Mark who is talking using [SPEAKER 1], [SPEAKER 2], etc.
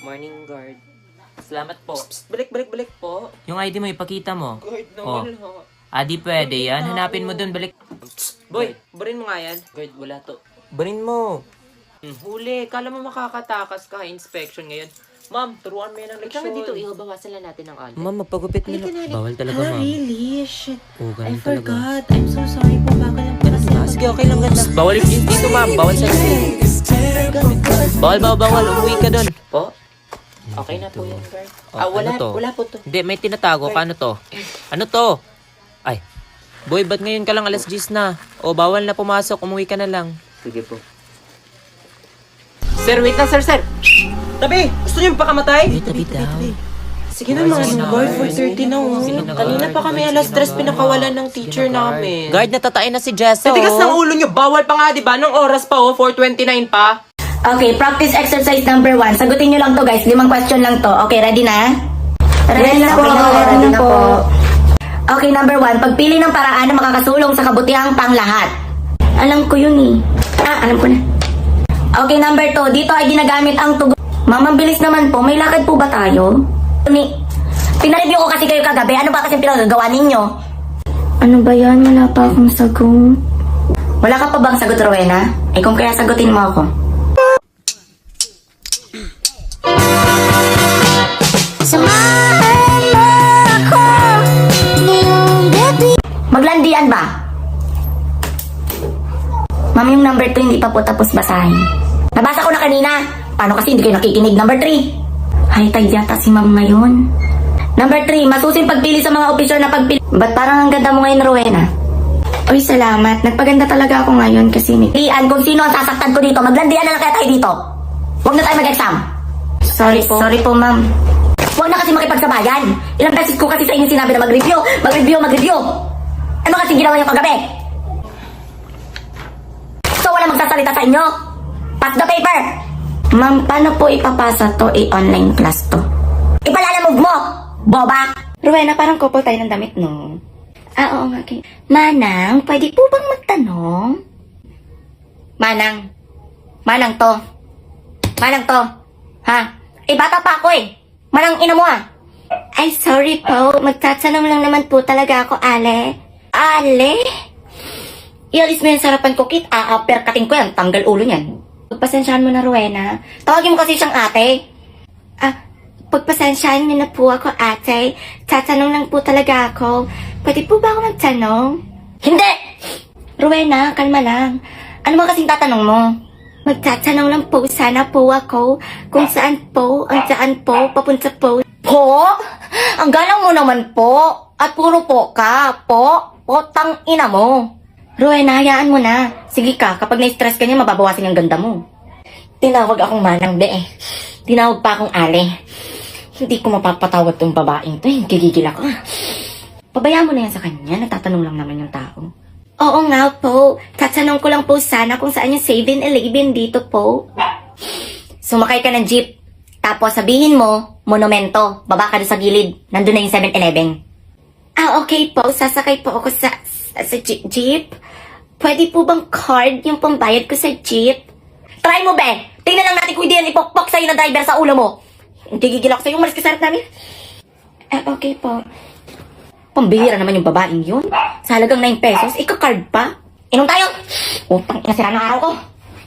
[SPEAKER 1] Morning guard. Salamat po. Psst, balik po.
[SPEAKER 2] Yung ID mo, ipakita mo.
[SPEAKER 1] Guard
[SPEAKER 2] Oh.
[SPEAKER 1] naman ha.
[SPEAKER 2] Di pwede yan. Hanapin mo dun, balik.
[SPEAKER 1] Boy, barin mo nga yan.
[SPEAKER 2] Guard, wala to. Barin mo.
[SPEAKER 1] Huli, kala mo makakatakas ka inspection ngayon. Ma'am, turuan mo yan ng leksyon.
[SPEAKER 3] Ikaw dito, bawasan lang natin ng alcohol.
[SPEAKER 2] Ma'am, magpagupit mo na. Bawal talaga, ma'am.
[SPEAKER 3] Really? Shit.
[SPEAKER 2] Oo,
[SPEAKER 3] I
[SPEAKER 2] ganun talaga.
[SPEAKER 3] forgot. I'm so sorry po. Baka lang po kasi.
[SPEAKER 2] Sige, okay lang ganda. Bawal yung dito, ma'am. Bawal sa Bawal. Umuwi ka dun.
[SPEAKER 1] Po? Okay na po yan, guard.
[SPEAKER 2] Ano to?
[SPEAKER 1] Wala po to.
[SPEAKER 2] Hindi, may tinatago. Paano to? Ano to? Ay. Boy, ba't ngayon ka lang 10:00 na? Bawal na pumasok. Umuwi ka na lang.
[SPEAKER 1] Sige po. Sir, wait lang, sir. Tabi! Gusto niyo pakamatay?
[SPEAKER 2] Tabi daw.
[SPEAKER 1] Sige na, mga guard, 4:30 na. Kanina pa kami alas 3 pinakawalan ng teacher namin.
[SPEAKER 2] Guard, natatain na si Jessa.
[SPEAKER 1] Titigas ng ulo niyo, bawal pa nga, di ba? Nung oras pa, 4:29 pa.
[SPEAKER 4] Okay, practice exercise number 1. Sagutin nyo lang to guys, 5 question lang to. Okay, ready na? Ready na po. Ready na po. Okay, number 1. Pagpili ng paraan na makakasulong sa kabutihang panglahat. Alam ko yun eh. Alam ko na. Okay, number 2. Dito ay ginagamit ang tugon. Ma'am, bilis naman po. May lakad po ba tayo? Pinareview ko kasi kayo kagabi. Ano ba kasi pinagagawa ninyo? Ano ba yan? Wala pa akong sagot. Wala ka pa bang sagot, Rowena? Kung kaya sagutin mo ako.
[SPEAKER 5] Samahan mo ako ngayong gabi.
[SPEAKER 4] Maglandian ba? Ma'am, yung number 2 hindi pa po tapos basahin. Nabasa ko na kanina. Paano kasi hindi kayo nakikinig? Number 3. Ay, tag yata si ma'am ngayon. Number 3, masusing pagpili sa mga opisyal na pagpili. Ba't parang ang ganda mo ngayon, Rowena? Uy, salamat. Nagpaganda talaga ako ngayon kasi pilian kung sino ang sasaktan ko dito. Maglandian na lang kaya tayo dito. Huwag na tayo mag-exam. Sorry po, ma'am. Huwag na kasi makipagsabayan. Ilang beses ko kasi sa inyo sinabi na mag-review. Ano kasi ginawa niyo kagabi? So, wala magsasalita sa inyo? Pass the paper! Ma'am, paano po ipapasa to? Online class to. Ipalalamove mo! Boba! Rowena, parang couple tayo ng damit, no? Oo nga, okay. Manang, pwede po bang magtanong? Manang to. Ha? Bata pa ako eh. Manang ina mo ah. Ay, sorry po. Magtatanong lang naman po talaga ako, Ale. Ale? Ialis mo yung sarapan ko, Kit. Perkating ko yan. Tanggal ulo niyan. Pagpasensyahan mo na, Rowena. Tawagin mo kasi siyang ate. Pagpasensyahan niyo na po ako, ate. Tatanong lang po talaga ako. Pwede po ba ako magtanong? Hindi! Rowena, kalma lang. Ano ba kasing tatanong mo? Magtatanong lang po sana po ako kung saan po, papunta po. Po? Ang galang mo naman po. At puro po ka. Potang ina mo. Rowena, hayaan mo na. Sige ka, kapag na-stress ka niya, mababawasan yung ganda mo. Tinawag akong manang Tinawag pa akong ale. Hindi ko mapapatawad tong babaeng to. Gigigil ako. Pabayaan mo na yan sa kanya. Natatanong lang naman yung tao. Oo nga po. Tatanong ko lang po sana kung saan yung 7-Eleven dito po. Sumakay ka ng jeep. Tapos sabihin mo, monumento. Baba ka doon sa gilid. Nandun na yung 7-Eleven. Okay po. Sasakay po ako sa jeep. Pwede po bang card yung pambayad ko sa jeep? Try mo, be! Tingnan lang natin kung hindi yan ipokpok sa'yo na driver sa ulo mo. Hindi gigil ako sa'yo. Umalis ka sa harap namin. Okay po. Pambihira naman yung babaeng yun. Sa halagang 9 pesos, ika-card pa. Inom tayo. Utang ina, sira ng araw ko.